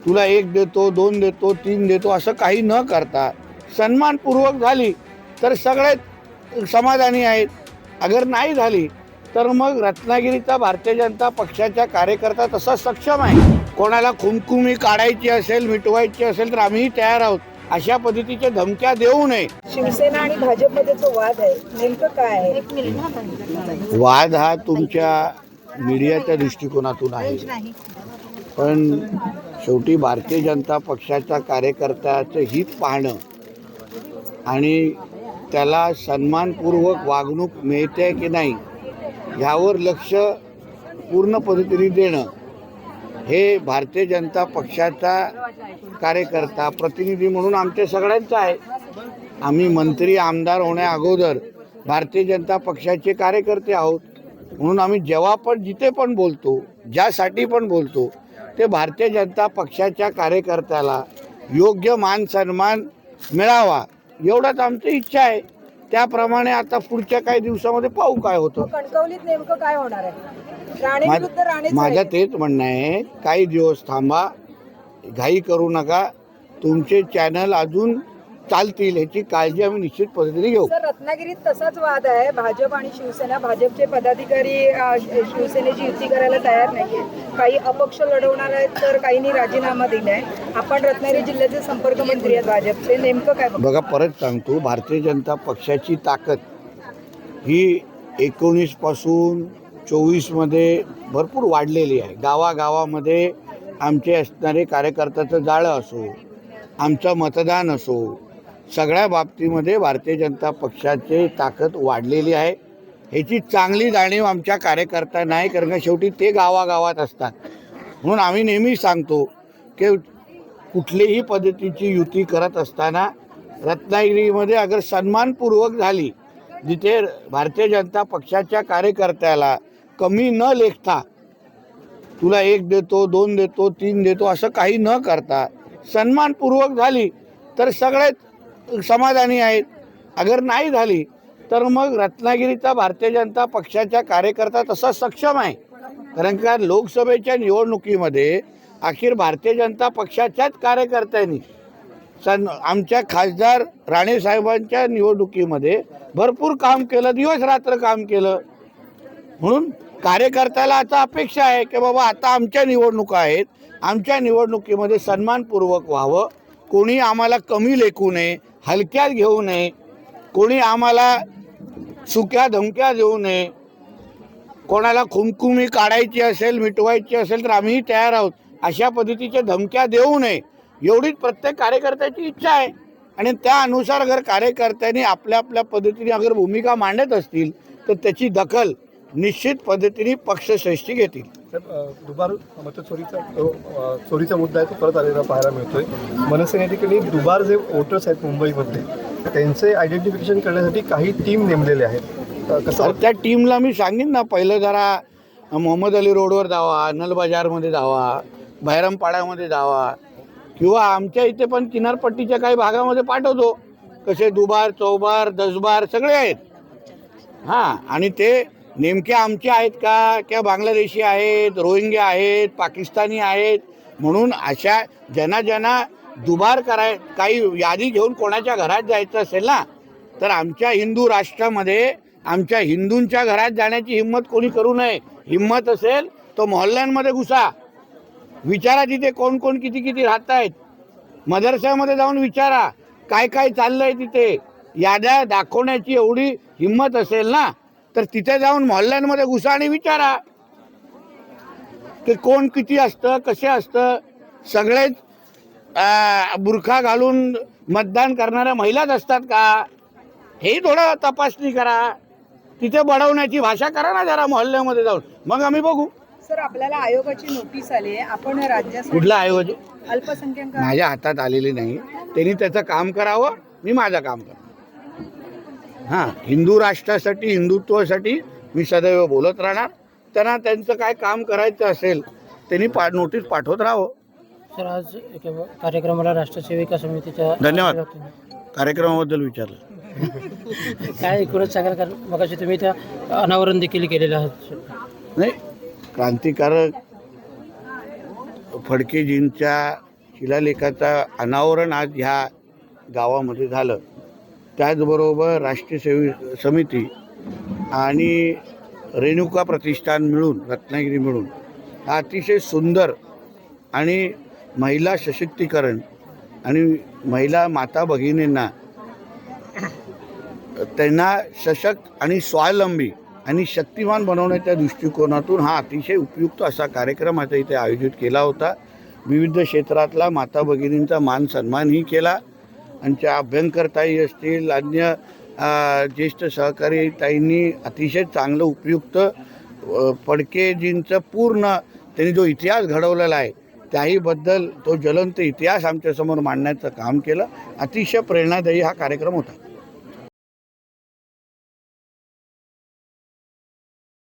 तुला 1 देतो, 2 देतो, 3 देतो असं काही न करता सन्मानपूर्वक झाली तर सगळे समाधानी आहेत. अगर नाही झाली तर मग रत्नागिरीचा भारतीय जनता पक्षाच्या कार्यकर्ता तसा सक्षम आहे. कोणाला खुमखुमी काढायची असेल, मिटवायची असेल तर आम्हीही तयार आहोत. अशा पद्धतीच्या धमक्या देऊ नये. शिवसेना आणि भाजपमध्ये जो वाद आहे नेमकं काय आहे? वाद हा तुमच्या मीडियाच्या दृष्टिकोनातून आहे, पण शेवटी भारतीय जनता पक्षाच्या कार्यकर्त्याचं हित पाहणं आणि त्याला सन्मानपूर्वक वागणूक मिळते की नाही यावर लक्ष पूर्ण पद्धतीने देणं हे भारतीय जनता पक्षाचा कार्यकर्ता प्रतिनिधी म्हणून आमच्या सगळ्यांचं आहे. आम्ही मंत्री आमदार होण्या अगोदर भारतीय जनता पक्षाचे कार्यकर्ते आहोत, म्हणून आम्ही जेव्हा पण जिथे पण बोलतो, ज्यासाठी पण बोलतो ते भारतीय जनता पक्षाच्या कार्यकर्त्याला योग्य मान सन्मान मिळावा एवढंच आमची इच्छा आहे. त्याप्रमाणे आता पुढच्या काही दिवसामध्ये पाहू काय होतं. कणकवलीत नेमकं काय होणार आहे? राणे विरुद्ध राणेच माझं आहे. तेच म्हणणं आहे, काही दिवस थांबा, घाई करू नका. तुमचे चॅनल अजून चालतील याची काळजी आम्ही निश्चित पद्धतीने घेऊ. सर, रत्नागिरीत तसाच वाद आहे. भाजप आणि शिवसेना, भाजपचे पदाधिकारी शिवसेनेची युती करायला तयार नाहीये. काही अपक्ष लढवणार आहेत तर काहींनी राजीनामा दिलाय. आपण रत्नागिरी जिल्ह्याचे संपर्क मंत्री आहेत भाजपचे, नेमकं काय बघा, परत सांगतो, भारतीय जनता पक्षाची ताकद ही 19 पासून 24 मध्ये भरपूर वाढलेली आहे. गावागावामध्ये आमचे असणारे कार्यकर्त्याचं जाळं असो, आमचं मतदान असो, सगळ्या बाबतीमध्ये भारतीय जनता पक्षाची ताकद वाढलेली आहे. ह्याची चांगली जाणीव आमच्या कार्यकर्त्यांना आहे, कारण का शेवटी ते गावागावात असतात. म्हणून आम्ही नेहमी सांगतो की कुठलीही पद्धतीची युती करत असताना रत्नागिरीमध्ये अगर सन्मानपूर्वक झाली, जिथे भारतीय जनता पक्षाच्या कार्यकर्त्याला कमी न लेखता तुला 1 देतो, 2 देतो, 3 देतो असं काही न करता सन्मानपूर्वक झाली तर सगळे समाधानी आहेत. अगर नाही झाली तर मग रत्नागिरीचा भारतीय जनता पक्षाच्या कार्यकर्ता तसा सक्षम आहे, कारण का लोकसभेच्या निवडणुकीमध्ये अखेर भारतीय जनता पक्षाच्याच कार्यकर्त्यांनी आमच्या खासदार राणेसाहेबांच्या निवडणुकीमध्ये भरपूर काम केलं, दिवस रात्र काम केलं. म्हणून कार्यकर्त्याला आता अपेक्षा आहे की बाबा आता आमच्या निवडणुका आहेत, आमच्या निवडणुकीमध्ये सन्मानपूर्वक व्हावं, कोणी आम्हाला कमी लेखू नये, हलक्यात घेऊ नये, कोणी आम्हाला सुक्या धमक्या देऊ नये. कोणाला खुमखुमी काढायची असेल, मिटवायची असेल तर आम्हीही तयार आहोत. अशा पद्धतीच्या धमक्या देऊ नये एवढीच प्रत्येक कार्यकर्त्याची इच्छा आहे. आणि त्या अनुसार अगर कार्यकर्त्यांनी आपल्या आपल्या पद्धतीने अगर भूमिका मांडत असतील तर त्याची दखल निश्चित पद्धतीने पक्षश्रेष्ठी घेतील. दुबार चोरीचा मुद्दा आहे तो परत आलेला पाहायला मिळतोय. मनसेने ठिकाणी दुबार जे वोटर्स आहेत मुंबईमधले त्यांचे आयडेंटिफिकेशन करण्यासाठी काही टीम नेमलेले आहेत. कसं त्या टीमला मी सांगेन ना, पहिलं जरा मोहम्मद अली रोडवर जावा, नल बाजारमध्ये जावा, बहिरमपाड्यामध्ये जावा, किंवा आमच्या इथे पण किनारपट्टीच्या काही भागामध्ये पाठवतो. कसे दुबार, चौबार, दसबार सगळे आहेत. हां, आणि ते नेमके आमचे आहेत का किंवा बांगलादेशी आहेत, रोहिंग्या आहेत, पाकिस्तानी आहेत. म्हणून अशा ज्यांना दुबार काही यादी घेऊन कोणाच्या घरात जायचं असेल ना, तर आमच्या हिंदू राष्ट्रामध्ये आमच्या हिंदूंच्या घरात जाण्याची हिंमत कोणी करू नये. हिंमत असेल तो मोहल्ल्यांमध्ये घुसा, विचारा तिथे कोण कोण किती किती राहत आहेत. मदरशामध्ये जाऊन विचारा काय काय चाललंय तिथे. याद्या दाखवण्याची एवढी हिंमत असेल ना तर तिथे जाऊन मोहल्ल्यांमध्ये घुसा आणि विचारा की कोण किती असतं, कसे असतं. सगळेच बुरखा घालून मतदान करणाऱ्या महिलाच असतात का, हेही थोडं तपासणी करा. तिथे बडवण्याची भाषा करा ना जरा मोहल्ल्यामध्ये जाऊन, मग आम्ही बघू. सर, आपल्याला आयोगाची नोटीस आली आहे. आपण राज्यासाठी कुठला आयोग? अल्पसंख्याक माझ्या हातात आलेली नाही. त्यांनी त्याचं काम करावं, मी माझं काम करतो. हां, हिंदू राष्ट्रासाठी, हिंदुत्वासाठी मी सदैव बोलत राहणार. त्यांना त्यांचं काय काम करायचं असेल त्यांनी नोटीस पाठवत राहावं. सर, आज कार्यक्रमाला राष्ट्रसेविका समितीच्या धन्यवाद. कार्यक्रमाबद्दल विचारलं. काय एकूणच सांगाल, कारण मगाशी तुम्ही त्या अनावरण देखील केलेलं आहात. नाही, क्रांतिकारक फडकेजींच्या शिलालेखाचा अनावरण आज ह्या गावामध्ये झालं. त्याचबरोबर राष्ट्रीय समिती आणि रेणुका प्रतिष्ठान मिळून, रत्नागिरी मिळून हा अतिशय सुंदर आणि महिला सशक्तीकरण आणि महिला माता भगिनींना त्यांना सशक्त आणि स्वावलंबी आणि शक्तिमान बनवण्याच्या दृष्टिकोनातून हा अतिशय उपयुक्त असा कार्यक्रम आता इथे आयोजित केला होता. विविध क्षेत्रातला माता भगिनींचा मान सन्मानही केला. आमच्या अभ्यंकरताई असतील, अन्य ज्येष्ठ सहकारी ताईंनी अतिशय चांगलं उपयुक्त फडकेजींचं पूर्ण त्यांनी जो इतिहास घडवलेला आहे त्याहीबद्दल तो ज्वलंत इतिहास आमच्यासमोर मांडण्याचं काम केलं. अतिशय प्रेरणादायी हा कार्यक्रम होता.